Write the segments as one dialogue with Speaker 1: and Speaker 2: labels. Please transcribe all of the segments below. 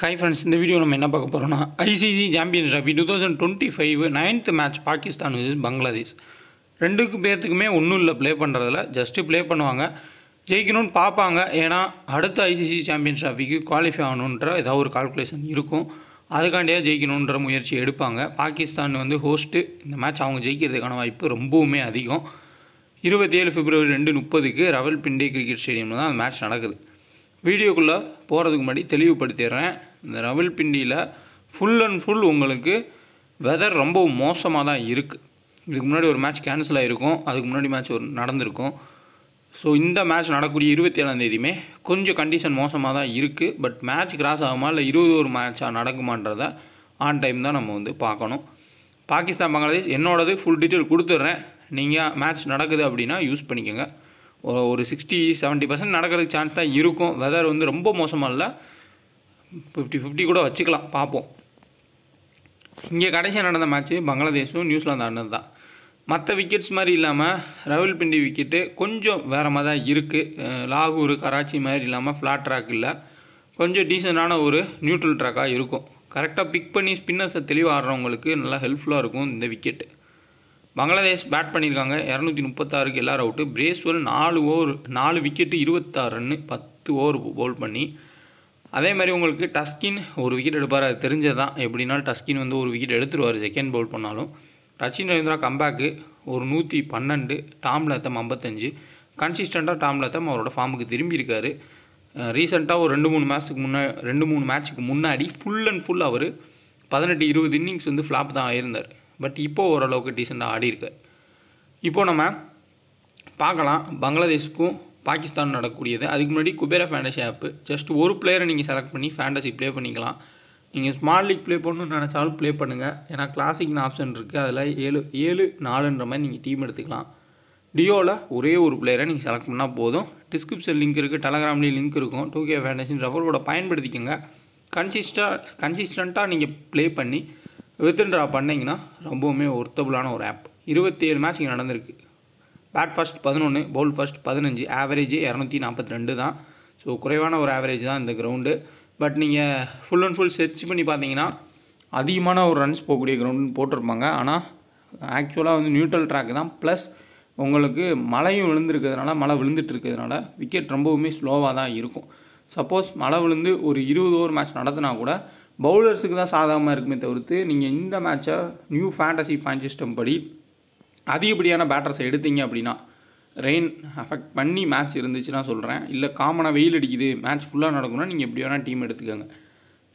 Speaker 1: Hi friends, இந்த video நம்ம என்ன பார்க்க போகிறோம்னா ICC champions trophy 2025 9th match Pakistan vs Bangladesh. ரெண்டுக்கு பேர்த்துக்குமே ஒன்றும் இல்லை, ப்ளே பண்ணுறதில்ல, ஜஸ்ட்டு ப்ளே பண்ணுவாங்க, ஜெயிக்கணும்னு பார்ப்பாங்க. ஏன்னா அடுத்த ஐசிசி சாம்பியன்ஸ் ட்ராஃபிக்கு குவாலிஃபை ஆகணுன்ற ஏதாவது ஒரு கால்குலேஷன் இருக்கும், அதுக்காண்டியாக ஜெயிக்கணுன்ற முயற்சி எடுப்பாங்க. பாகிஸ்தான் ஹோஸ்ட்டு, இந்த மேட்ச் அவங்க ஜெயிக்கிறதுக்கான வாய்ப்பு ரொம்பவுமே அதிகம். 27 February 2030 ராவல்பிண்டி கிரிக்கெட் ஸ்டேடியமில் தான் அந்த மேட்ச் நடக்குது. வீடியோக்குள்ளே போகிறதுக்கு முன்னாடி தெளிவுபடுத்திடுறேன், இந்த ராவல்பிண்டியில் ஃபுல் அண்ட் ஃபுல் உங்களுக்கு வெதர் ரொம்ப மோசமாக தான் இருக்குது. இதுக்கு முன்னாடி ஒரு மேட்ச் கேன்சல் ஆகிருக்கும், அதுக்கு முன்னாடி மேட்ச் நடந்திருக்கும். ஸோ இந்த மேட்ச் நடக்கூடிய 27 கொஞ்சம் கண்டிஷன் மோசமாக தான் இருக்குது. பட் மேட்ச் கிராஸ் ஆகுமா இல்லை 21 மேட்சாக நடக்குமான்றதை ஆன் டைம் தான் நம்ம பார்க்கணும். பாகிஸ்தான் பங்களாதேஷ் என்னோடது ஃபுல் டீட்டெயில் கொடுத்துட்றேன், நீங்கள் மேட்ச் நடக்குது அப்படின்னா யூஸ் பண்ணிக்கோங்க. ஒரு 60-70% நடக்கிறதுக்கு சான்ஸ் தான் இருக்கும். வெதர் ரொம்ப மோசமாக இல்லை, 50-50 கூட வச்சுக்கலாம், பார்ப்போம். இங்கே கடைசியாக நடந்த மேட்ச்சு பங்களாதேஷும் நியூசிலாந்து ஆடினது தான். மற்ற விக்கெட்ஸ் மாதிரி இல்லாமல் ராவல்பிண்டி விக்கெட்டு கொஞ்சம் வேறு மாதிரி தான் இருக்குது. லாகூர் கராச்சி மாதிரி இல்லாமல் ஃப்ளாட் ட்ராக் இல்லை, கொஞ்சம் டீசெண்டான ஒரு நியூட்ரல் ட்ராக்காக இருக்கும். கரெக்டாக பிக் பண்ணி ஸ்பின்னர்ஸை தெளிவாக ஆடுறவங்களுக்கு நல்லா ஹெல்ப்ஃபுல்லாக இருக்கும் இந்த விக்கெட்டு. பங்களாதேஷ் பேட் பண்ணியிருக்காங்க, 236க்கு எல்லாரும் out. Bracewell 4 wicket 26 run 10 over Pavul பண்ணி. அதே மாதிரி உங்களுக்கு டஸ்கின் ஒரு விக்கெட் எடுப்பார், அது தெரிஞ்சது தான். எப்படின்னாலும் டஸ்கின் ஒரு விக்கெட் எடுத்துருவார் செகண்ட் பவுல் பண்ணாலும். ரச்சின் ரவீந்திரா கம்பேக்கு ஒரு 112, டாம் லாத்தம் 55. கன்சிஸ்டண்ட்டாக டாம் லாத்தம் அவரோட ஃபார்முக்கு திரும்பி இருக்கார். ரீசெண்டாக ஒரு 2-3 மேட்ச்சுக்கு முன்னாடி ஃபுல் அண்ட் ஃபுல் அவர் 18-20 இன்னிங்ஸ் ஃப்ளாப் தான் ஆயிருந்தார். பட் இப்போது ஓரளவுக்கு டீசெண்டாக ஆடியிருக்கார். இப்போது நம்ம பார்க்கலாம் பங்களாதேஷுக்கும் பாகிஸ்தான் நடக்கக்கூடியது. அதுக்கு முன்னாடி குபேரா ஃபேண்டசி ஆப்பு, ஜஸ்ட் ஒரு பிளேயரை நீங்கள் செலக்ட் பண்ணி ஃபேண்டசி ப்ளே பண்ணிக்கலாம். நீங்கள் ஸ்மால் லீக் ப்ளே பண்ணணும்னு நினச்சாலும் ப்ளே பண்ணுங்கள், ஏன்னா கிளாசிக்னு ஆப்ஷன் இருக்குது, அதில் 7-4ன்ற மாதிரி நீங்கள் டீம் எடுத்துக்கலாம். டியோவில் ஒரே ஒரு பிளேயரை நீங்கள் செலக்ட் பண்ணால் போதும். டிஸ்கிரிப்ஷன் லிங்க் இருக்குது, டெலகிராம்லேயும் லிங்க் இருக்கும். 2K ஃபேண்டசின்னு ரெஃபர் கூட பயன்படுத்திக்கோங்க. கன்சிஸ்டண்ட்டாக நீங்கள் ப்ளே பண்ணி வித்ட்ரா பண்ணிங்கன்னா ரொம்பவுமே ஒர்த்தபுளான ஒரு ஆப். 27 மேட்ச் இங்கே நடந்திருக்கு. Bat first 11, bowl first 15, average 242 தான். ஸோ குறைவான ஒரு ஆவரேஜ் தான் இந்த கிரவுண்டு. பட் நீங்கள் ஃபுல் அண்ட் ஃபுல் சர்ச் பண்ணி பார்த்தீங்கன்னா அதிகமான ஒரு ரன்ஸ் போகக்கூடிய கிரவுண்டுன்னு போட்டிருப்பாங்க. ஆனால் ஆக்சுவலாக நியூட்ரல் ட்ராக் தான். ப்ளஸ் உங்களுக்கு மழையும் மழை விழுந்துட்டு இருக்கிறதுனால விக்கெட் ரொம்பவுமே ஸ்லோவாக தான் இருக்கும். சப்போஸ் மழை விழுந்து ஒரு 20 ஓவர் மேட்ச் நடத்தினா கூட பவுலர்ஸுக்கு தான் சாதகமாக இருக்குமே தவிர்த்து, நீங்கள் இந்த மேட்சை நியூ ஃபேண்டசி பாயிண்ட் சிஸ்டம் படி அதிகப்படியான பேட்டர்ஸை எடுத்தீங்க அப்படின்னா, ரெயின் அஃபெக்ட் பண்ணி மேட்ச் இருந்துச்சுன்னா சொல்கிறேன், இல்லை காமனாக வெயில் அடிக்குது மேட்ச் ஃபுல்லாக நடக்கும்னா நீங்கள் எப்படி வேணால் டீம் எடுத்துக்கோங்க.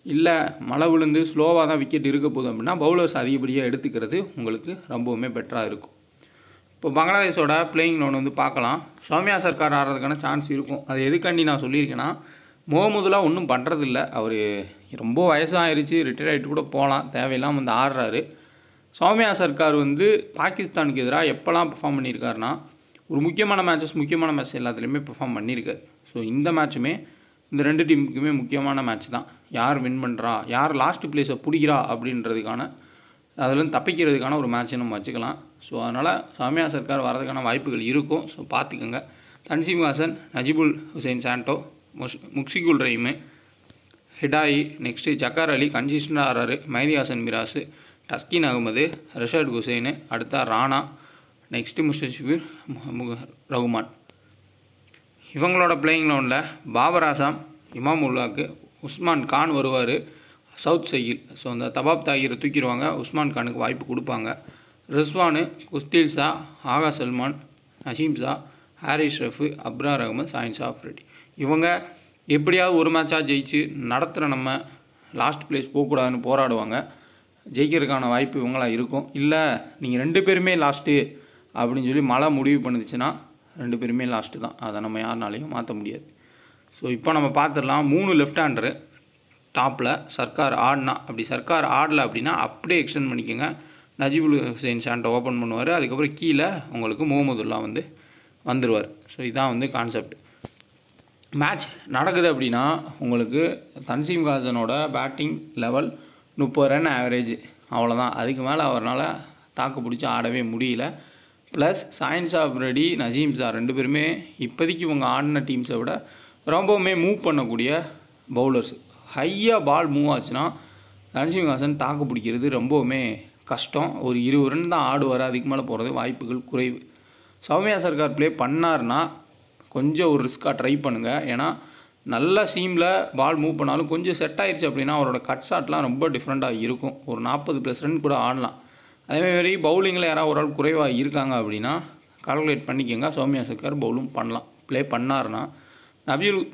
Speaker 1: இல்லை மழை விழுந்து ஸ்லோவாக தான் விக்கெட் இருக்க போதும் அப்படின்னா பவுலர்ஸ் அதிகப்படியாக எடுத்துக்கிறது உங்களுக்கு ரொம்பவுமே பெட்டராக இருக்கும். இப்போ பங்களாதேஷோட பிளேயிங் லோன் பார்க்கலாம். சௌமியா சர்க்கார் ஆடுறதுக்கான சான்ஸ் இருக்கும். அது எதுக்காண்டி நான் சொல்லியிருக்கேன்னா, முகமதுலாம் ஒன்றும் பண்ணுறதில்ல, அவர் ரொம்ப வயசாகிருச்சு, ரிட்டையர் ஆகிட்டு கூட போகலாம், தேவையில்லாமல் ஆடுறாரு. சௌமியா சர்க்கார் பாகிஸ்தானுக்கு எதிராக எப்போல்லாம் பெர்ஃபார்ம் பண்ணியிருக்காருன்னா, ஒரு முக்கியமான மேட்ச் எல்லாத்துலேயுமே பெர்ஃபார்ம் பண்ணியிருக்காரு. ஸோ இந்த மேட்சுமே இந்த ரெண்டு டீமுக்குமே முக்கியமான மேட்ச் தான். யார் வின் பண்ணுறா, யார் லாஸ்ட் பிளேஸை பிடிக்கிறா அப்படின்றதுக்கான, அதுலேருந்து தப்பிக்கிறதுக்கான ஒரு மேட்ச்சை நம்ம வச்சுக்கலாம். ஸோ அதனால் சௌமியா சர்க்கார் வரதுக்கான வாய்ப்புகள் இருக்கும். ஸோ பார்த்துக்கோங்க. தன்சீம் ஹாசன், நஜிபுல் ஹுசைன் சாண்டோ, முக்ஷிகுல் ரஹீமு, ஹிடாயி, நெக்ஸ்ட்டு ஜக்கார் அலி கன்சிஸ்டண்டாக ஆடுறாரு, மைதி ஹாசன் மிராஸு, டஸ்கின் அகமது, ரஷாட் ஹுசைனு, அடுத்தா ராணா, நெக்ஸ்ட்டு முஸ்தபிர் ரகுமான். இவங்களோட பிளேயிங் லோனில் பாபர் ஆசாம், இமாம் உல்லாக்கு, உஸ்மான் கான் வருவார், சவுத் சைகில். ஸோ அந்த தபாப் தாகிரை தூக்கிடுவாங்க, உஸ்மான் கானுக்கு வாய்ப்பு கொடுப்பாங்க. ரிஸ்வானு, குஸ்தில் ஷா, ஆகா சல்மான், நசீம் ஷா, ஹாரிஸ் ரஃபு, அப்ரார் அகமது, சாயின் ஷா அஃப்ரிடி. இவங்க எப்படியாவது ஒரு மேட்சாக ஜெயிச்சு நடத்துகிற நம்ம லாஸ்ட் பிளேஸ் போகக்கூடாதுன்னு போராடுவாங்க. ஜெயிக்கிறதுக்கான வாய்ப்பு இவங்களாம் இருக்கும். இல்லை நீங்கள் 2 பேருமே லாஸ்ட்டு அப்படின்னு சொல்லி மழை முடிவு பண்ணுச்சுன்னா 2 பேருமே லாஸ்ட்டு தான், அதை நம்ம யாருனாலையும் மாற்ற முடியாது. ஸோ இப்போ நம்ம பார்த்துடலாம். 3 லெஃப்ட் ஹேண்டரு டாப்பில் சர்க்கார் ஆடினா, அப்படி சர்க்கார் ஆடலை அப்படின்னா அப்படியே எக்ஸ்டெண்ட் பண்ணிக்கோங்க. நஜிபுல் ஹுசைன் சாண்டை ஓப்பன் பண்ணுவார், அதுக்கப்புறம் கீழே உங்களுக்கு முகமதுல்லா வந்துடுவார். ஸோ இதான் கான்செப்ட். மேட்ச் நடக்குது அப்படின்னா உங்களுக்கு தன்சீம் ஹாசனோட பேட்டிங் லெவல் 30 ரன் ஆவரேஜ், அவ்வளோதான். அதுக்கு மேலே அவரால் தாக்கு பிடிச்சி ஆடவே முடியல. ப்ளஸ் சாயின் ஷா அஃப்ரிடி, நசீம் ஷா 2 பேருமே இப்போதைக்கு இவங்க ஆடின டீம்ஸை விட ரொம்பவுமே மூவ் பண்ணக்கூடிய பவுலர்ஸ். ஹையாக பால் மூவ் ஆச்சுன்னா தனசிங் ஹாசன் தாக்கு பிடிக்கிறது ரொம்பவுமே கஷ்டம். ஒரு 20 ரன் தான் ஆடுவார், அதுக்கு மேலே போகிறது வாய்ப்புகள் குறைவு. சௌமியா சர்க்கார் ப்ளே பண்ணார்னா கொஞ்சம் ஒரு ரிஸ்க்காக ட்ரை பண்ணுங்கள். ஏன்னா நல்ல சீமில் பால் மூவ் பண்ணாலும் கொஞ்சம் செட் ஆயிடுச்சு அப்படின்னா அவரோட கட் ஷாட்லாம் ரொம்ப டிஃப்ரெண்ட்டாக இருக்கும். ஒரு 40+ ரன் கூட ஆடலாம். அதேமாதிரி பவுலிங்கில் யாராவது ஒரு ஆள் குறைவாக இருக்காங்க அப்படின்னா கால்குலேட் பண்ணிக்கோங்க. சௌமியா சர்க்கார் பவுலும் பண்ணலாம். ப்ளே பண்ணார்னா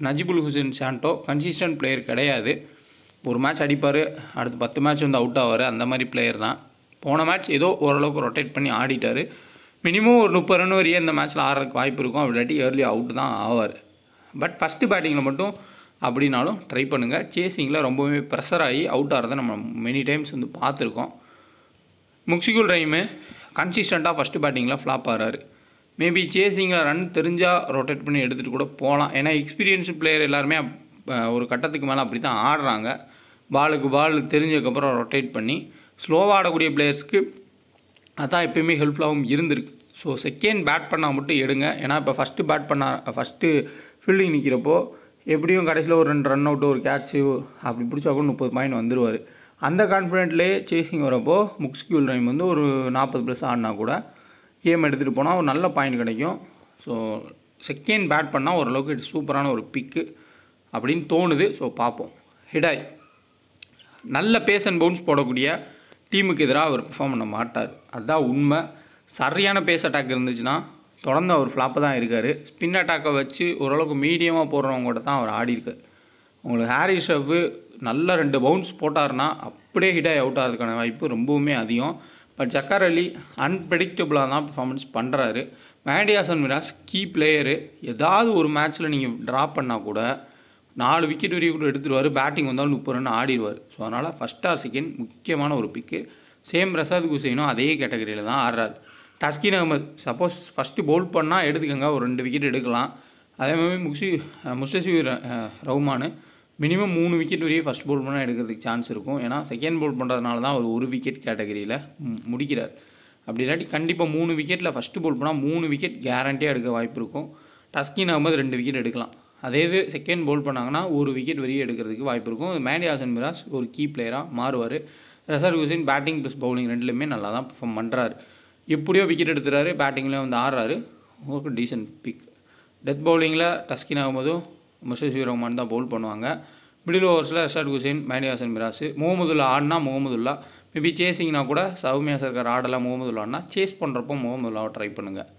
Speaker 1: நஜிபுல் ஹுசைன் சாண்டோ கன்சிஸ்டன்ட் பிளேயர் கிடையாது. ஒரு மேட்ச் அடிப்பார், அடுத்து 10 மேட்ச் வந்து அவுட் ஆவார், அந்த மாதிரி பிளேயர் தான். போன மேட்ச் ஏதோ ஓரளவுக்கு ரொட்டேட் பண்ணி ஆடிட்டார். மினிமம் ஒரு 30 ரன் வரையே இந்த மேட்ச்சில் ஆடுறதுக்கு வாய்ப்பு இருக்கும். அப்படி ஏர்லி அவுட் தான் ஆவார். பட் ஃபஸ்ட்டு பேட்டிங்கில் மட்டும் அப்படின்னாலும் ட்ரை பண்ணுங்கள். சேசிங்கில் ரொம்பவே ப்ரெஷர் ஆகி அவுட் ஆகிறத நம்ம மெனி டைம்ஸ் வந்து பார்த்துருக்கோம். முக்ஷிகுல் ரஹீமு கன்சிஸ்டண்ட்டாக ஃபஸ்ட்டு பேட்டிங்கில் ஃப்ளாப் ஆகிறாரு. மேபி சேசிங்கில் ரன் தெரிஞ்சால் ரொட்டேட் பண்ணி எடுத்துகிட்டு கூட போகலாம். ஏன்னா எக்ஸ்பீரியன்ஸ்டு பிளேயர் எல்லாருமே ஒரு கட்டத்துக்கு மேலே அப்படி தான் ஆடுறாங்க. பாலுக்கு பால் தெரிஞ்சதுக்கப்புறம் ரொட்டேட் பண்ணி ஸ்லோவாக ஆடக்கூடிய பிளேயர்ஸ்க்கு அதான் எப்போயுமே ஹெல்ப்ஃபுல்லாகவும் இருந்திருக்கு. ஸோ செகண்ட் பேட் பண்ணால் மட்டும் எடுங்க. ஏன்னா இப்போ ஃபஸ்ட்டு ஃபீல்டிங் நிற்கிறப்போ எப்படியும் கடைசியில் ஒரு 2 ரன் அவுட்டு ஒரு கேட்ச்சு அப்படி பிடிச்சா கூட 30 பாயிண்ட் வந்துடுவார். அந்த கான்ஃபிடென்ட்லேயே சேசிங் வரப்போ முக்ஷிகுல் ரஹீம் வந்து ஒரு 40+ ஆடினா கூட கேம் எடுத்துகிட்டு போனால் ஒரு நல்ல பாயிண்ட் கிடைக்கும். ஸோ செகண்ட் பேட் பண்ணால் ஓரளவுக்கு சூப்பரான ஒரு பிக்கு அப்படின்னு தோணுது. ஸோ பார்ப்போம். ஹிடாய் நல்ல பேஸ் அண்ட் பவுன்ஸ் போடக்கூடிய டீமுக்கு எதிராக அவர் பெர்ஃபார்ம் பண்ண மாட்டார், அதுதான் உண்மை. சரியான பேஸ் அட்டாக் இருந்துச்சுன்னா தொடர்ந்து அவர் ஃப்ளாப்பை தான் இருக்கார். ஸ்பின் அட்டாக்கை வச்சு ஓரளவுக்கு மீடியமாக போடுறவங்க கூட தான் அவர் ஆடிருக்கார். உங்களுக்கு ஹாரிஸ் ரஃப் நல்ல 2 பவுன்ஸ் போட்டார்னா அப்படியே ஹிடாய் அவுட் ஆகிறதுக்கான வாய்ப்பு ரொம்பவுமே அதிகம். பட் ஜக்கார் அலி அன்பிரடிக்டபுளாக தான் பர்ஃபார்மன்ஸ் பண்ணுறாரு. Mehidy Hasan Miraz key player. ஏதாவது ஒரு மேட்ச்சில் நீங்கள் ட்ராப் பண்ணால் கூட 4 விக்கெட் வரையும் கூட எடுத்துருவார். பேட்டிங் வந்தாலும் 30 ரன் ஆடிடுவார். ஸோ அதனால் ஃபஸ்ட் ஆர் செகண்ட் முக்கியமான ஒரு பிக்கு. சேம் ரசாத் குசைனும் அதே கேட்டகரியில் தான் ஆடுறாரு. Taskin Ahmed suppose first bowl பண்ணால் எடுத்துக்கோங்க, ஒரு 2 விக்கெட் எடுக்கலாம். அதே மாதிரி முஸ்தபிர் ரஹ்மான் மினிமம் 3 விக்கெட் வரையும் ஃபஸ்ட் பவுல் பண்ணால் எடுக்கிறதுக்கு சான்ஸ் இருக்கும். ஏன்னா செகண்ட் பவுல் பண்ணுறதுனால தான் அவர் 1 விக்கெட் கேட்டகரியில் முடிக்கிறார். அப்படி இல்லாட்டி கண்டிப்பாக 3 விக்கெட்டில் ஃபஸ்ட்டு பவுல் பண்ணால் 3 விக்கெட் கேரண்டியாக எடுக்க வாய்ப்பு இருக்கும். தஸ்கின் அகமது 2 விக்கெட் எடுக்கலாம். அதே இது செகண்ட் பவுல் பண்ணாங்கன்னா 1 விக்கெட் வரையும் எடுக்கிறதுக்கு வாய்ப்பு இருக்கும். மெஹடி ஹசன் மிராஸ் ஒரு கீ பிளேயராக மாறுவார். Rishad Hossain batting plus bowling ரெண்டுலேயுமே நல்லா தான் பெர்ஃபார்ம் பண்ணுறாரு. எப்படியோ விக்கெட் எடுத்துறாரு, பேட்டிங்லேயும் வந்து ஆடுறாரு. ஒரு டீசன்ட் பிக். டெத் பவுலிங்கில் தஸ்கின் அகமதும் முஸ்தபிர் ரஹ்மான் தான் பவுல் பண்ணுவாங்க. மிடில் ஓவர்ஸில் ரசாத் குசைன், மெஹடி ஹசன் மிராஸ், முகமதுல்லா ஆடினா முகமதுல்லா, மேபி சேசிங்னா கூட சௌமியா சர்க்கார் ஆடலாம். முகமதுல்லான்னா சேஸ் பண்ணுறப்போ முகமதுல்லாவை ட்ரை பண்ணுங்கள்.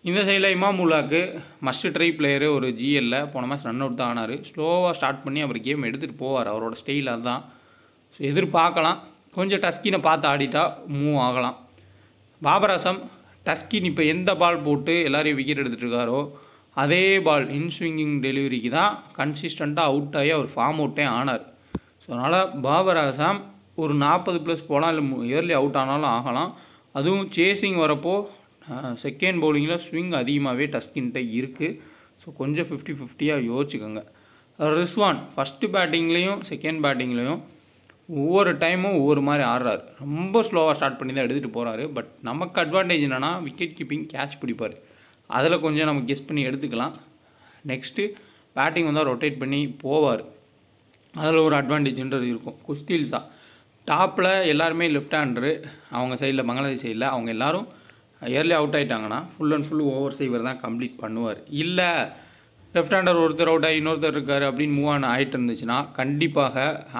Speaker 1: இந்த சைடில் இமாமுல்லாவுக்கு மஸ்ட் ட்ரை பிளேயரு. ஒரு ஜிஎல்ல போன மேட்ச் ரன் அவுட் தான் ஆனார். ஸ்லோவாக ஸ்டார்ட் பண்ணி அவர் கேம் எடுத்துகிட்டு போவார். அவரோட ஸ்டைல் அதுதான். ஸோ எதிர்பார்க்கலாம். கொஞ்சம் டஸ்கினை பார்த்து ஆடிட்டா மூவ் ஆகலாம். பாபர் அசம் டஸ்கின் இப்போ எந்த பால் போட்டு எல்லாரையும் விக்கெட் எடுத்துகிட்டு இருக்காரோ அதே பால் இன்ஸ்விங்கிங் டெலிவரிக்கு தான் கன்சிஸ்டண்ட்டாக அவுட் ஆகி அவர் ஃபார்ம் அவுட்டே ஆனார். ஸோ அதனால் பாபர் அசாம் ஒரு 40+ போகலாம், இல்லை இயர்லி அவுட் ஆனாலும் ஆகலாம். அதுவும் சேசிங் வரப்போ செகண்ட் பவுலிங்கில் ஸ்விங் அதிகமாகவே டஸ்கின்கிட்ட இருக்குது. ஸோ கொஞ்சம் 50-50 யோசிச்சுக்கோங்க. ரிஸ்வான் ஃபஸ்ட்டு பேட்டிங்லேயும் செகண்ட் பேட்டிங்லேயும் ஒவ்வொரு டைமும் ஒவ்வொரு மாதிரி ஆடுறாரு. ரொம்ப ஸ்லோவாக ஸ்டார்ட் பண்ணி தான் எடுத்துகிட்டு போகிறாரு. பட் நமக்கு அட்வான்டேஜ் என்னென்னா விக்கெட் கீப்பிங் கேட்ச் பிடிப்பார். அதில் கொஞ்சம் நம்ம கெஸ் பண்ணி எடுத்துக்கலாம். நெக்ஸ்ட்டு பேட்டிங் வந்தால் ரொட்டேட் பண்ணி போவார். அதில் ஒரு அட்வான்டேஜ்ன்றது இருக்கும். குஸ்தில்ஸா டாப்பில் எல்லாருமே லெஃப்ட் ஹேண்டரு. அவங்க சைடில் பங்களாதேஷ் சைடில் அவங்க எல்லோரும் இயர்லி அவுட் ஆகிட்டாங்கன்னா ஃபுல் அண்ட் ஃபுல் ஓவர் இவர் தான் கம்ப்ளீட் பண்ணுவார். இல்லை லெஃப்ட் ஹேண்டர் ஒருத்தர் அவுட் ஆகி இன்னொருத்தர் இருக்கார் அப்படின்னு மூவ் ஆன் ஆகிட்டு இருந்துச்சுன்னா கண்டிப்பாக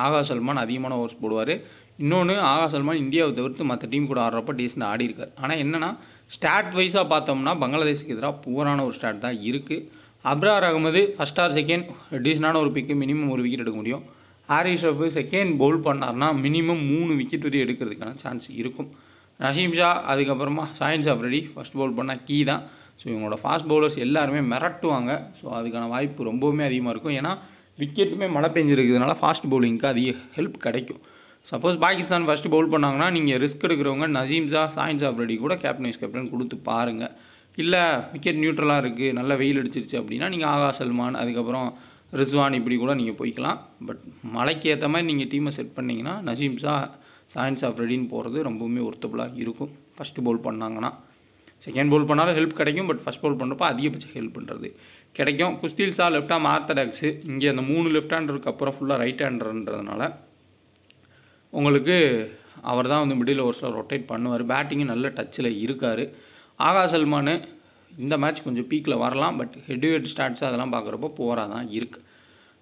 Speaker 1: ஆகா சல்மான் அதிகமான ஓவர்ஸ் போடுவார். இன்னொன்று ஆகா சல்மான் இந்தியாவை தவிர்த்து மற்ற டீம் கூட ஆடுறப்ப டீசெண்டாக ஆடி இருக்கார். ஆனால் என்னென்னா ஸ்டாட் வைஸாக பார்த்தோம்னா பங்களாதேஷுக்கு எதிராக புவரான ஒரு ஸ்டாட் தான் இருக்குது. Abrar Ahmed first or second டீசெண்டான ஒரு பிக்கு, மினிமம் 1 விக்கெட் எடுக்க முடியும். ஹாரிஸ் ரஃப் செகண்ட் பவுல் பண்ணார்னா மினிமம் 3 விக்கெட் வரையும் எடுக்கிறதுக்கான சான்ஸ் இருக்கும். நசீம் ஷா அதுக்கப்புறமா சாயின் சாப்ரெடி ஃபஸ்ட் பவுல் பண்ணால் கீ தான். ஸோ இவங்களோட ஃபாஸ்ட் பவுலர்ஸ் எல்லாருமே மிரட்டுவாங்க. ஸோ அதுக்கான வாய்ப்பு ரொம்பவுமே அதிகமாக இருக்கும். ஏன்னா விக்கெட்டுமே மழை பெஞ்சிருக்கிறதுனால ஃபாஸ்ட் பவுலிங்க்கு அதிக ஹெல்ப் கிடைக்கும். சப்போஸ் பாகிஸ்தான் ஃபஸ்ட்டு பவுல் பண்ணாங்கன்னா நீங்கள் ரிஸ்க் எடுக்கிறவங்க நசீம் ஷா, சாயின் சாப்ரெடி கூட கேப்டன் வைஸ் கேப்டன் கொடுத்து பாருங்கள். இல்லை விக்கெட் நியூட்ரலாக இருக்குது, நல்ல வெயில் அடிச்சிருச்சு அப்படின்னா நீங்கள் ஆகா சல்மான் அதுக்கப்புறம் ரிஸ்வான் இப்படி கூட நீங்கள் போய்க்கலாம். பட் மழைக்கு ஏற்ற மாதிரி நீங்கள் டீமை செட் பண்ணிங்கன்னா நசீம் ஷா, சாயின் சாப்ரெடின்னு போகிறது ரொம்பவுமே ஒர்த்தபுளாக இருக்கும். ஃபஸ்ட்டு பவுல் பண்ணாங்கன்னா செகண்ட் பவுல் பண்ணாலும் ஹெல்ப் கிடைக்கும். பட் ஃபஸ்ட் பவுல் பண்ணுறப்போ அதிகபட்ச ஹெல்ப் பண்ணுறது. கிடைக்கும். Khushdil Shah left arm ஆர்த்தடாக்ஸு. இங்கே அந்த 3 லெஃப்ட் ஹேண்டருக்கு அப்புறம் ஃபுல்லாக ரைட் ஹேண்டர்ன்றதுனால உங்களுக்கு அவர் தான் வந்து மிடில் ஓவர்ஸில் ரொட்டேட் பண்ணுவார். பேட்டிங்கு நல்ல டச்சில் இருக்கார். ஆகா சல்மான் இந்த மேட்ச் கொஞ்சம் பீக்கில் வரலாம். But head to head stats அதெல்லாம் பார்க்குறப்போ போராக தான் இருக்குது.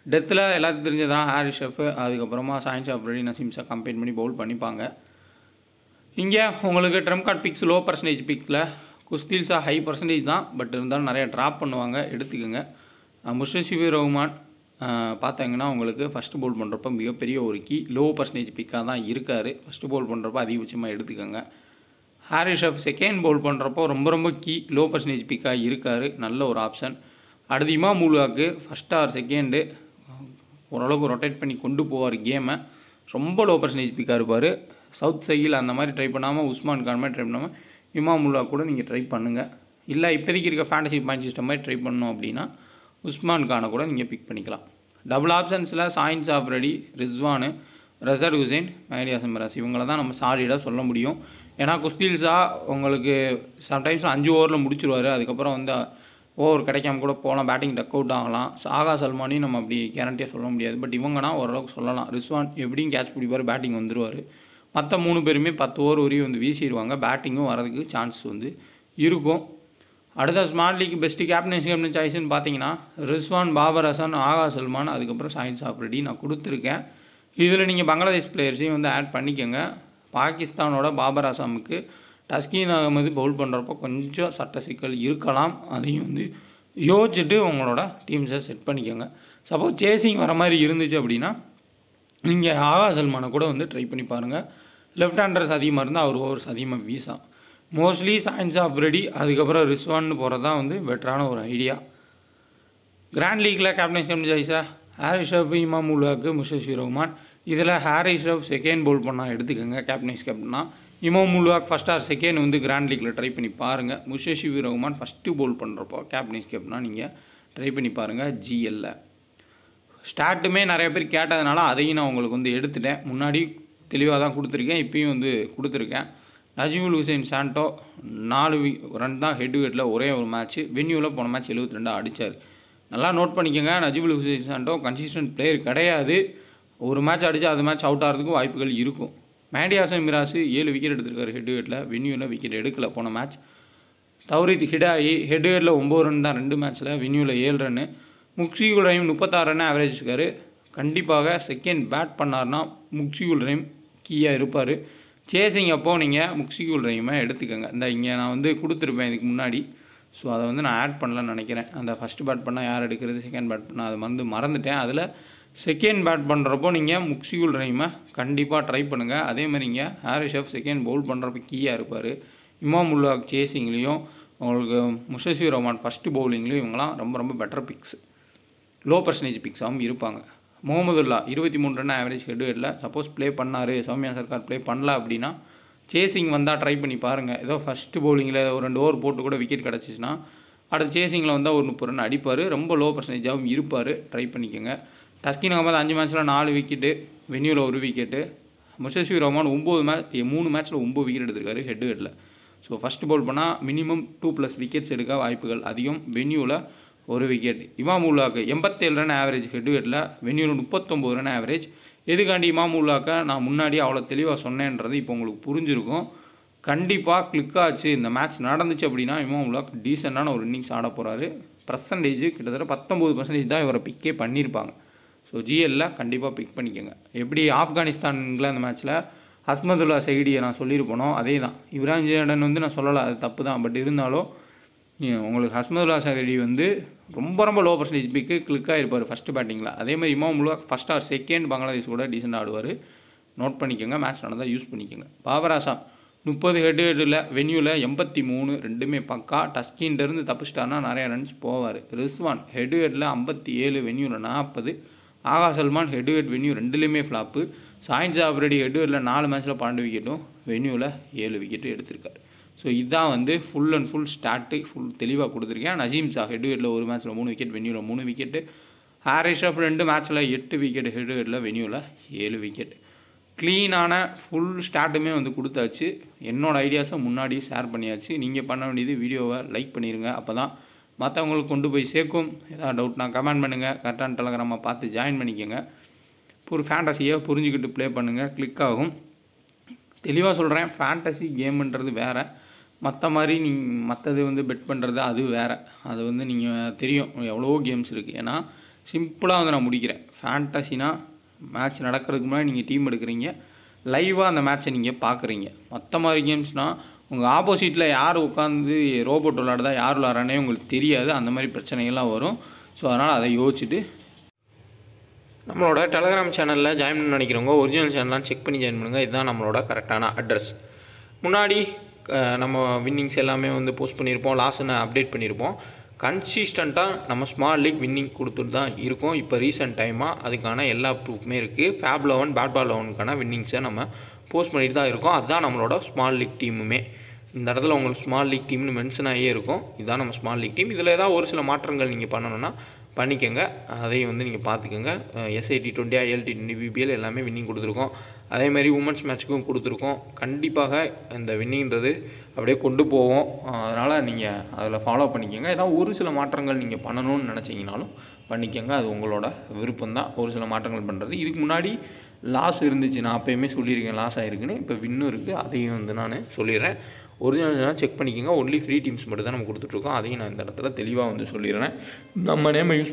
Speaker 1: டெத்தில் எல்லாத்துக்கும் தெரிஞ்சதான் ஹாரிஸ் ஷெஃப், அதுக்கப்புறமா சாயின்ஸ் ஆஃப்ரெடி, நசீம் ஷா கம்பைன் பண்ணி பவுல் பண்ணிப்பாங்க. இங்கே உங்களுக்கு trump card picks low percentage பிக்ஸில் குஸ்தில் ஷா ஹை பர்சன்டேஜ் தான். பட் இருந்தாலும் நிறையா ட்ராப் பண்ணுவாங்க, எடுத்துக்கோங்க. முஸ்தபிசூர் ரஹ்மான் பார்த்தாங்கன்னா உங்களுக்கு ஃபஸ்ட்டு பவுல் பண்ணுறப்ப மிகப்பெரிய ஒரு கீ லோ பர்சன்டேஜ் பிக்காக தான் இருக்கார். ஃபஸ்ட்டு பவுல் பண்ணுறப்ப அதிகபட்சமாக எடுத்துக்கோங்க. ஹாரிஸ் ஷெஃப் செகண்ட் பவுல் பண்ணுறப்போ ரொம்ப கீ லோ பர்சன்டேஜ் பிக்காக இருக்கார், நல்ல ஒரு ஆப்ஷன். அடுத்து இமாம் உல்ஹாக்கு ஃபஸ்ட் ஆர் செகண்டு ஓரளவுக்கு ரொட்டேட் பண்ணி கொண்டு போவார் கேமை. ரொம்ப லோ பர்சன்டேஜ் பிக்காக இருப்பார். சவுத் சைடில் அந்த மாதிரி ட்ரை பண்ணாமல் உஸ்மான் கான் மாதிரி ட்ரை பண்ணாமல் இமாம் உல்ஹாக் கூட நீங்கள் ட்ரை பண்ணுங்கள். இல்லை இப்போதைக்கு இருக்க ஃபேண்டசி பாயிண்ட் சிஸ்டம் மாதிரி ட்ரை பண்ணணும் அப்படின்னா உஸ்மான் கானை கூட நீங்கள் பிக் பண்ணிக்கலாம். Double ஆப்ஷன்ஸில் science Afridi, ரிஸ்வானு, ரசர் Hussain, mighty Hasan Miraz இவங்கள தான் நம்ம சாலிடாக சொல்ல முடியும். ஏன்னா குஸ்தில் ஷா உங்களுக்கு சம்டைம்ஸ் 5 ஓவரில் முடிச்சிருவார். அதுக்கப்புறம் வந்து ஓவர் கிடைக்காம கூட போகலாம், பேட்டிங் டக் அவுட் ஆகலாம். ஆகா சல்மானையும் நம்ம அப்படி கேரண்டியாக சொல்ல முடியாது. பட் இவங்கன்னா ஓரளவுக்கு சொல்லலாம். ரிஸ்வான் எப்படியும் கேட்ச் பிடிப்பார், பேட்டிங் வந்துடுவார். மற்ற 3 பேருமே 10 ஓவர் வரையும் வந்து வீசிடுவாங்க. பேட்டிங்கும் வரதுக்கு சான்ஸ் வந்து இருக்கும். அடுத்த ஸ்மார்ட் லீக் பெஸ்ட்டு கேப்டன் சாய்ஸ்ன்னு பார்த்தீங்கன்னா ரிஸ்வான், பாபர் அசான், ஆகா சல்மான், அதுக்கப்புறம் சாயின்ஸ் ஆஃப்ரெடி நான் கொடுத்துருக்கேன். இதில் நீங்கள் பங்களாதேஷ் பிளேயர்ஸையும் வந்து ஆட் பண்ணிக்கோங்க. பாகிஸ்தானோட பாபர் அசாமுக்கு டஸ்கின் அகமது பவுல் பண்ணுறப்போ கொஞ்சம் சட்ட சிக்கல் இருக்கலாம். அதையும் வந்து யோசிச்சுட்டு உங்களோட டீம்ஸை செட் பண்ணிக்கோங்க. சப்போஸ் சேசிங் வர மாதிரி இருந்துச்சு அப்படின்னா நீங்கள் ஆகா சல்மானை கூட வந்து ட்ரை பண்ணி பாருங்கள். லெஃப்ட் ஹேண்டர்ஸ் அதிகமாக இருந்தால் அவர் ஓவர்ஸ் அதிகமாக வீசாம். மோஸ்ட்லி சாயின்ஸ் ஆஃப்ரெடி அதுக்கப்புறம் ரிஸ்வான்னு போகிறது தான் வந்து பெட்டரான ஒரு ஐடியா. கிராண்ட் லீக்கில் கேப்டன் சாய்ஸா ஹாரிஸ் ஷெஃப், இமாம் உல்ஹாக்கு, முஸ்தபிசூர் ரஹ்மான். இதில் ஹாரிஸ் ஷெஃப் செகண்ட் பவுல் பண்ணால் எடுத்துக்கோங்க கேப்டனா. இமாம் உல்ஹாக் ஃபஸ்ட் ஆர் செகண்ட் வந்து கிராண்ட் லீக்கில் ட்ரை பண்ணி பாருங்கள். முஸ்தபிசூர் ரஹ்மான் ஃபஸ்ட்டு பவுல் பண்ணுறப்போ கேப்டனா நீங்கள் ட்ரை பண்ணி பாருங்கள். ஜிஎல்ல ஸ்டார்ட்டுமே நிறைய பேர் கேட்டதுனால அதையும் நான் உங்களுக்கு வந்து எடுத்துட்டேன். முன்னாடி தெளிவாக தான் கொடுத்துருக்கேன், இப்பயும் வந்து கொடுத்துருக்கேன். நஜீபுல் ஹுசைன் சாண்டோ 4 ரன் தான் ஹெட் டு ஹெட்டில் ஒரே ஒரு மேட்ச்சு. வென்யூவில் போன மேட்ச் 72 அடித்தார். நல்லா நோட் பண்ணிக்கோங்க. நஜீபுல் ஹுசைன் சாண்டோ கன்சிஸ்டன்ட் பிளேயர் கிடையாது. ஒரு மேட்ச் அடித்தா அது மேட்ச் அவுட் ஆகிறதுக்கும் வாய்ப்புகள் இருக்கும். மைடி ஹாசன் மிராஸ் 7 விக்கெட் எடுத்திருக்காரு ஹெட் டு ஹெட்டில். வென்யூவில் விக்கெட் எடுக்கலை போன மேட்ச். தௌஹீத் ஹிடாயி ஹெட் டு ஹெட்டில் 9 ரன் தான் 2 மேட்ச்சில், வென்யூவில் 7 run. Mushfiqur Rahim 36 run average இருக்கார். கண்டிப்பாக செகண்ட் பேட் பண்ணார்னா முக்ஷிகுல் ரஹீம் கீயாக இருப்பார். சேசிங் அப்போது நீங்கள் முக்ஷிகுல் ரஹீமை எடுத்துக்கோங்க. இந்த இங்கே நான் வந்து கொடுத்துருப்பேன் இதுக்கு முன்னாடி. ஸோ அதை வந்து நான் ஆட் பண்ணலன்னு நினைக்கிறேன். அந்த ஃபஸ்ட்டு பேட் பண்ணால் யார் எடுக்கிறது, செகண்ட் பேட் பண்ணால் அதை வந்து மறந்துட்டேன். அதில் செகண்ட் பேட் பண்ணுறப்போ நீங்கள் முக்ஷிகுல் ரஹீமை கண்டிப்பாக ட்ரை பண்ணுங்கள். அதேமாதிரி இங்கே ஹாரிஸ் ஷெஃப் செகண்ட் பவுல் பண்ணுறப்ப கீயாக இருப்பார். இமாம் உல்ஹாக் சேசிங்லேயும் உங்களுக்கு முஸ்தபிசூர் ரஹ்மான் ஃபஸ்ட்டு பவுலிங்லேயும் இவங்களாம் ரொம்ப பெட்டர் பிக்ஸ், லோ பர்சன்டேஜ் பிக்ஸாகவும் இருப்பாங்க. Mahmudullah 23 run average head to ஹெட்டில். சப்போஸ் ப்ளே பண்ணார், சௌமியா சர்க்கார் ப்ளே பண்ணல அப்படின்னா சேசிங் வந்தால் ட்ரை பண்ணி பாருங்கள். ஏதோ ஃபஸ்ட்டு பவுலிங்கில் ஒரு 2 ஓவர் போட்டு கூட விக்கெட் கிடச்சிச்சின்னா அடுத்த சேசிங்கில் வந்தால் ஒரு 30 ரன் அடிப்பார். ரொம்ப லோ பர்சன்டேஜாகவும் இருப்பார், ட்ரை பண்ணிக்கோங்க. டஸ்கின் அகமது 5 மேட்ச்சில் 4 விக்கெட்டு, வென்யூவில் 1 விக்கெட்டு. முஸ்தபிசூர் ரஹ்மான் 3 மேட்ச்சில் 9 விக்கெட் எடுத்திருக்காரு ஹெட் டு ஹெட்டில். ஸோ ஃபஸ்ட்டு பவுல் பண்ணால் மினிமம் 2+ விக்கெட்ஸ் எடுக்க வாய்ப்புகள் அதிகம். வென்யூவில் 1 wicket. Imam ul-Haq 87 run average head to ஹெட்டில், வென்யூவில் 39 ரன் ஆவரேஜ். எதுக்காண்டி இமாம் உல்ஹாக்கை நான் முன்னாடி அவ்வளோ தெளிவாக சொன்னேன்றது இப்போ உங்களுக்கு புரிஞ்சிருக்கும். கண்டிப்பாக கிளிக் ஆச்சு, இந்த மேட்ச் நடந்துச்சு அப்படின்னா இமாம் உல்ஹாக் டீசெண்டான ஒரு இன்னிங்ஸ் ஆட போகிறாரு. பர்சன்டேஜ் கிட்டத்தட்ட 19% தான் இவரை பிக்கே பண்ணியிருப்பாங்க. ஸோ ஜிஎல்ல கண்டிப்பாக பிக் பண்ணிக்கோங்க. எப்படி ஆப்கானிஸ்தான் இங்கிலாந்து மேட்ச்சில் ஹஸ்மதுல்லா சைடியை நான் சொல்லியிருப்பேனோ அதே தான். இப்ராஹிம் ஜேடன் வந்து நான் சொல்லலை, அது தப்பு தான். பட் இருந்தாலும் உங்களுக்கு ஹஸ்மதுல்லா சைடி வந்து ரொம்ப லோ பர்சன்டேஜ் பிக்கு கிளிக் ஆகிருப்பார் ஃபஸ்ட்டு பேட்டிங்கில். அதேமாதிரி Imam Ul Haq first or second Bangladesh கூட டீசெண்டாக ஆடுவார். நோட் பண்ணிக்கோங்க, மேட்ச் நடந்தால் யூஸ் பண்ணிக்கோங்க. பாபர் அசாம் 30 ஹெட் ஹெட்டில், வென்யூவில் 83, ரெண்டுமே பக்கா. டஸ்கின்லேருந்து தப்பிச்சிட்டார்னா நிறையா ரன்ஸ் போவார். ரிஸ்வான் ஹெட் ஹெட்டில் 57, வென்யூவில் 40. Agha Salman head head venue ரெண்டுலேயுமே ஃப்ளாப்பு. சாயின்ஸ் ஆஃப்ரெடி ஹெட் ஹெட்டில் 4 மேட்ச்சில் 12 விக்கெட்டும், வென்யூவில் 7 விக்கெட்டும் எடுத்திருக்காரு. ஸோ இதுதான் வந்து full and full start full தெளிவாக கொடுத்துருக்கேன். நசீம் ஷா ஹெட் ஹெட்டில் 1 மேட்ச்சில் 3 விக்கெட், வென்யூவில் 3 விக்கெட்டு. ஹாரிஸ் ஷெஃப் 2 மேட்ச்சில் 8 விக்கெட், ஹெட் ஹெட்டில், வென்யூவில் 7 விக்கெட். க்ளீனான ஃபுல் ஸ்டார்ட்டுமே வந்து கொடுத்தாச்சு. என்னோடய ஐடியாஸை முன்னாடி ஷேர் பண்ணியாச்சு. நீங்கள் பண்ண வேண்டியது வீடியோவை லைக் பண்ணிடுங்க. அப்போ தான் மற்றவங்களுக்கு கொண்டு போய் சேர்க்கும். ஏதாவது டவுட்னா கமெண்ட் பண்ணுங்கள். கரெக்டான டெலகிராமை பார்த்து ஜாயின் பண்ணிக்கோங்க. ஒரு ஃபேண்டஸியை புரிஞ்சுக்கிட்டு ப்ளே பண்ணுங்கள், கிளிக் ஆகும். தெளிவாக சொல்கிறேன், ஃபேண்டஸி கேமுன்றது வேறு. மற்றது வந்து பெட் பண்ணுறது அது வேறு. அது வந்து நீங்கள் தெரியும் எவ்வளோ கேம்ஸ் இருக்குது. ஏன்னா சிம்பிளாக வந்து நான் முடிக்கிறேன். ஃபேண்டஸினா மேட்ச் நடக்கிறதுக்கு முன்னாடி நீங்கள் டீம் எடுக்கிறீங்க, லைவாக அந்த மேட்ச்சை நீங்கள் பார்க்குறீங்க. மற்ற மாதிரி கேம்ஸ்னால் உங்கள் ஆப்போசிட்டில் யார் உட்காந்து ரோபோட் விளாடுதா யார் விளாட்றானே உங்களுக்கு தெரியாது. அந்த மாதிரி பிரச்சனைகள்லாம் வரும். ஸோ அதனால் அதை யோசிச்சுட்டு நம்மளோட டெலகிராம் சேனலில் ஜாயின் பண்ண நினைக்கிறவங்க ஒரிஜினல் சேனல்லாம் செக் பண்ணி ஜாயின் பண்ணுங்கள். இதுதான் நம்மளோட கரெக்டான அட்ரஸ். முன்னாடி நம்ம வின்னிங்ஸ் எல்லாமே வந்து போஸ்ட் பண்ணியிருப்போம், லாஸ்ட்னு அப்டேட் பண்ணியிருப்போம். கன்சிஸ்டண்ட்டாக நம்ம ஸ்மால் லீக் வின்னிங் கொடுத்துட்டு தான் இருக்கோம். இப்போ ரீசெண்ட் டைமாக அதுக்கான எல்லா ப்ரூஃப்மே இருக்குது. ஃபேப் 11 பேட் பால் 11க்கான வின்னிங்ஸை நம்ம போஸ்ட் பண்ணிட்டு தான் இருக்கோம். அதுதான் நம்மளோட ஸ்மால் லீக் டீமுமே. இந்த இடத்துல உங்களுக்கு ஸ்மால் லீக் டீம்னு மென்ஷன் ஆகியே இருக்கும். இதுதான் நம்ம ஸ்மால் லீக் டீம். இதில் ஏதாவது ஒரு சில மாற்றங்கள் நீங்கள் பண்ணணுன்னா பண்ணிக்கோங்க. அதையும் வந்து நீங்கள் பார்த்துக்கோங்க. SIT20 ILT20 BBL எல்லாமே வின்னிங் கொடுத்துருக்கோம். அதேமாதிரி உமன்ஸ் மேட்ச்சுக்கும் கொடுத்துருக்கோம். கண்டிப்பாக இந்த வின்னிங்கிறது அப்படியே கொண்டு போவோம். அதனால் நீங்கள் அதில் ஃபாலோ பண்ணிக்கோங்க. ஏதாவது ஒரு சில மாற்றங்கள் நீங்கள் பண்ணணும்னு நினச்சிங்கனாலும் பண்ணிக்கோங்க. அது உங்களோட விருப்பம்தான் ஒரு சில மாற்றங்கள் பண்ணுறது. இதுக்கு முன்னாடி லாஸ் இருந்துச்சு, நான் அப்போயுமே சொல்லியிருக்கேன் லாஸ் ஆகிருக்குன்னு. இப்போ வின்னும் இருக்குது, அதையும் வந்து நான் சொல்லிடுறேன். ஒரிஜினல் செக் பண்ணிக்கோங்க. ஒன்லி ஃப்ரீ டீம்ஸ் மட்டும் தான் நம்ம கொடுத்துட்ருக்கோம். அதையும் நான் இந்த இடத்துல தெளிவாக வந்து சொல்லிடுறேன். நம்ம நேமை யூஸ்